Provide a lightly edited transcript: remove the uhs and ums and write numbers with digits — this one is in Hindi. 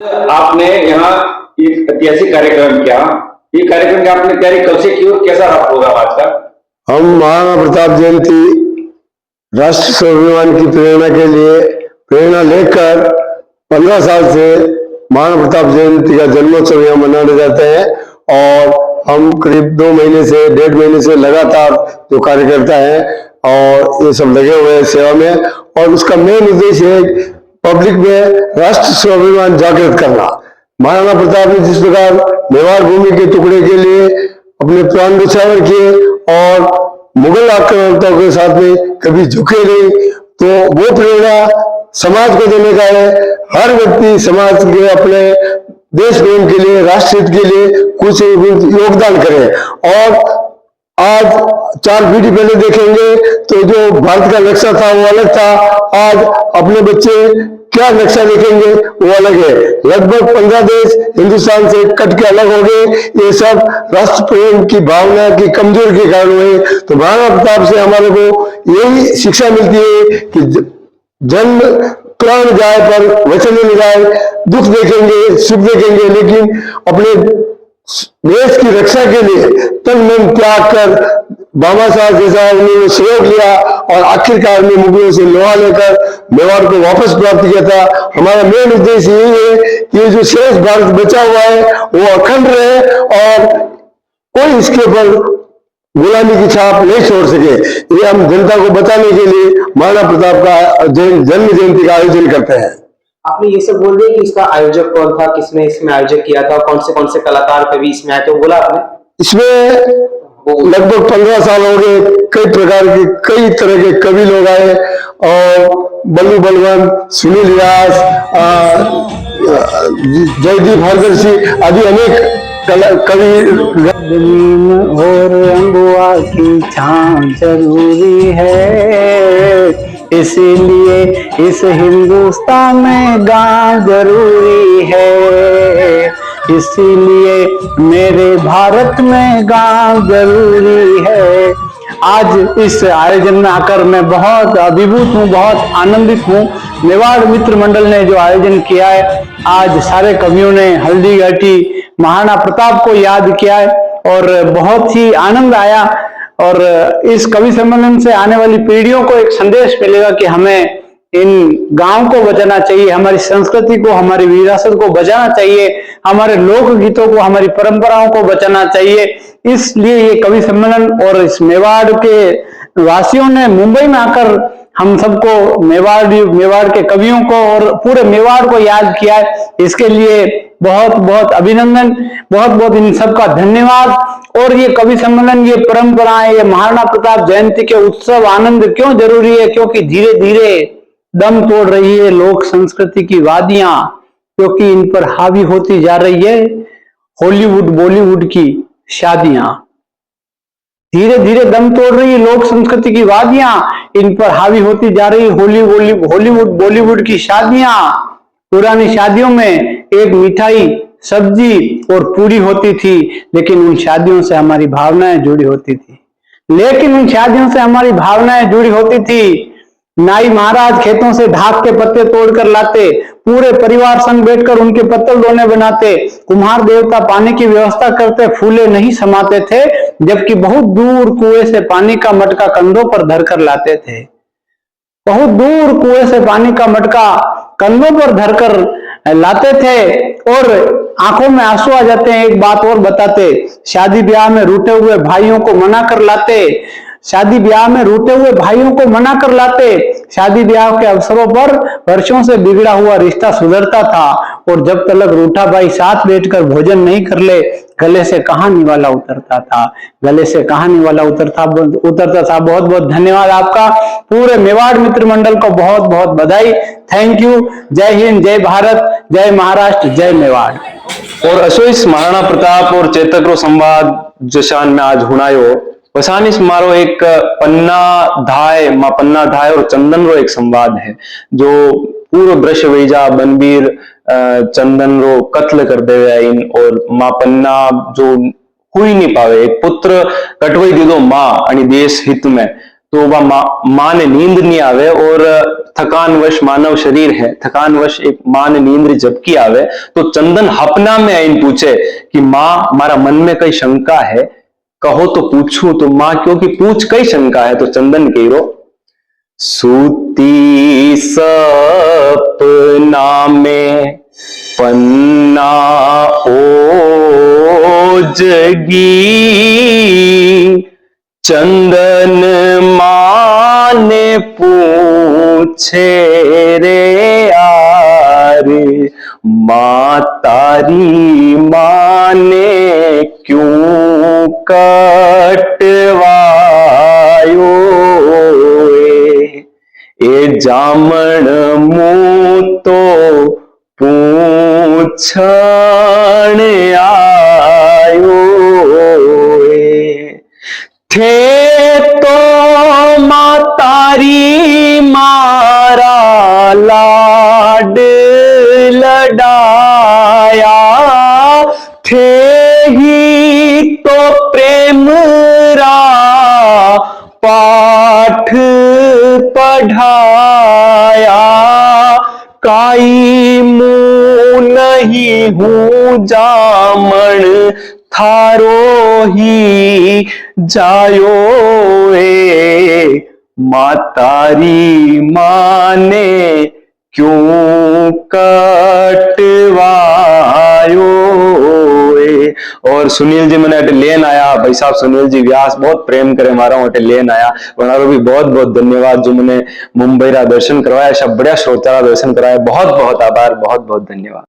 आपने यहाँ एक ऐतिहासिक कार्यक्रम किया। ये कार्यक्रम की आपने तैयारी कब से की और कैसा रहा प्रोग्राम आज का? हम महाराणा प्रताप जयंती राष्ट्र स्वाभिमान की प्रेरणा लेकर 15 साल से महाराणा प्रताप जयंती का जन्मोत्सव यहाँ मनाने जाते हैं और हम करीब 2 महीने से 1.5 महीने से लगातार जो कार्यकर्ता हैं और ये सब लगे हुए हैं सेवा में, और उसका मेन उद्देश्य है पब्लिक में राष्ट्र स्वाभिमान जागृत करना। महाराणा प्रताप ने जिस प्रकार मेवाड़ भूमि के टुकड़े के लिए अपने प्राण न्यौछावर किए और मुगल आक्रामकों के साथ में कभी झुके नहीं, तो वो प्रेरणा समाज को देने का है। हर व्यक्ति समाज के अपने देश प्रेम के लिए, राष्ट्र हित के लिए कुछ योगदान करे। और आज 4 पीढ़ी पहले देखेंगे तो जो भारत का नक्शा था वो अलग था, आज अपने बच्चे क्या नक्शा देखेंगे वो अलग है। लगभग 15 देश हिंदुस्तान से कट के अलग हो गए। ये सब राष्ट्र प्रेम की भावना की कमजोरी के कारण हुए। तो महाराणा प्रताप से हमारे को यही शिक्षा मिलती है कि जन्म प्राण जाए पर वचन न जाए, दुख देखेंगे सुख देखेंगे, लेकिन अपने देश की रक्षा के लिए तन मन त्याग कर बाबा साहब जैसा उन्होंने सहयोग लिया और आखिरकार में मुगलों से लोहा लेकर मेवाड़ को वापस प्राप्त किया था। हमारा मेन उद्देश्य यही है कि ये जो शेष भारत बचा हुआ है वो अखंड रहे और कोई इसके ऊपर गुलामी की छाप नहीं छोड़ सके। ये हम जनता को बताने के लिए महाराणा प्रताप का जन्म जयंती का आयोजन करते हैं। आपने ये सब बोल दिया कि इसका आयोजक कौन था, किसने इसमें आयोजक किया था, कौन से कलाकार कवि इसमें आए थे, बोला आपने? इसमें लगभग 15 साल हो गए, कई प्रकार के कई तरह के कवि लोग आए और बल्लू बलवंत, सुनील व्यास, जयदीप हरदर्शी आदि अनेक कवि। जमीन और अम्बुआ की छां जरूरी है, इसीलिए इस हिंदुस्तान में गांव जरूरी है, इसीलिए मेरे भारत में गांव जरूरी है। आज इस आयोजन में आकर मैं बहुत अभिभूत हूँ, बहुत आनंदित हूँ। मेवाड़ मित्र मंडल ने जो आयोजन किया है, आज सारे कवियों ने हल्दी घाटी महाराणा प्रताप को याद किया है और बहुत ही आनंद आया। और इस कवि सम्मेलन से आने वाली पीढ़ियों को एक संदेश मिलेगा कि हमें इन गांव को बचाना चाहिए, हमारी संस्कृति को, हमारी विरासत को बचाना चाहिए, हमारे लोक गीतों को, हमारी परंपराओं को बचाना चाहिए। इसलिए ये कवि सम्मेलन और इस मेवाड़ के वासियों ने मुंबई में आकर हम सबको मेवाड़ के कवियों को और पूरे मेवाड़ को याद किया है। इसके लिए बहुत बहुत अभिनंदन, बहुत बहुत इन सबका धन्यवाद। और ये कवि सम्मेलन, ये परंपराएं, ये महाराणा प्रताप जयंती के उत्सव आनंद क्यों जरूरी है? क्योंकि धीरे धीरे दम तोड़ रही है लोक संस्कृति की वादियां, क्योंकि इन पर हावी होती जा रही है हॉलीवुड बॉलीवुड की शादियां। धीरे धीरे दम तोड़ रही है लोक संस्कृति की वादियां, इन पर हावी होती जा रही हॉलीवुड बॉलीवुड की शादियां। पुरानी शादियों में एक मिठाई, सब्जी और पूरी होती थी, लेकिन उन शादियों से हमारी भावनाएं जुड़ी होती थी। नाई महाराज खेतों से ढाक के पत्ते तोड़कर लाते, पूरे परिवार संग बैठकर उनके पत्तल दोने बनाते। कुम्हार देवता पानी की व्यवस्था करते, फूले नहीं समाते थे, जबकि बहुत दूर कुएं से पानी का मटका कंधों पर धरकर लाते थे। बहुत दूर कुएं से पानी का मटका कंधों पर धरकर लाते थे और आंखों में आंसू आ जाते हैं। एक बात और बताते, शादी ब्याह में रूठे हुए भाइयों को मना कर लाते, शादी ब्याह के अवसरों पर वर्षों से बिगड़ा हुआ रिश्ता सुधरता था, और जब तक रूठा भाई साथ बैठकर भोजन नहीं कर ले, गले से कहानी वाला उतरता था। बहुत बहुत धन्यवाद आपका। पूरे मेवाड़ मित्र मंडल को बहुत बहुत बधाई। Thank you. जय हिंद, जय भारत, जय महाराष्ट्र, जय मेवाड़। और असो इस महाराणा प्रताप और चेतक रो संवाद जशान में आज हुनायो वसानी मारो एक पन्ना धाय और चंदन रो एक संवाद है, जो पूर्व ब्रश वेजा बनबीर चंदन रो कत्ल कर देवे इन, और माँ पन्ना जो हुई नहीं पावे, एक पुत्र कटवाई दीदो माँ आणि देश हित में, तो वह माँ ने नींद नहीं आवे और थकानवश मानव शरीर है, थकानवश एक मान नींद झपकी आवे तो चंदन हपना में आईन पूछे कि माँ मारा मन में कई शंका है, कहो तो पूछूं। तो माँ क्योंकि पूछ कई शंका है, तो चंदन कह रो सूती सपना में पन्ना ओजगी, चंदन माने पूछे रे यार, माँ तारी माने क्यों कटवायो ए जामण मुँह तो पूछण आयो थे तो माँ तारी मारा लाड लडाया, थे ही तो प्रेम रा पाठ पढ़ाया, काई मुँह नहीं हूँ जामण थारो ही जायो ए, मातारी माने क्यों कटवायो ए। और सुनील जी मैंने अटे लेन आया, भाई साहब सुनील जी व्यास बहुत प्रेम करे मारा हूं, अटे लेन आया, उन्हारो भी बहुत बहुत धन्यवाद जो मैंने मुंबई रा दर्शन करवाया, सब बढ़िया श्रोता दर्शन कराया, बहुत बहुत आभार, बहुत बहुत धन्यवाद।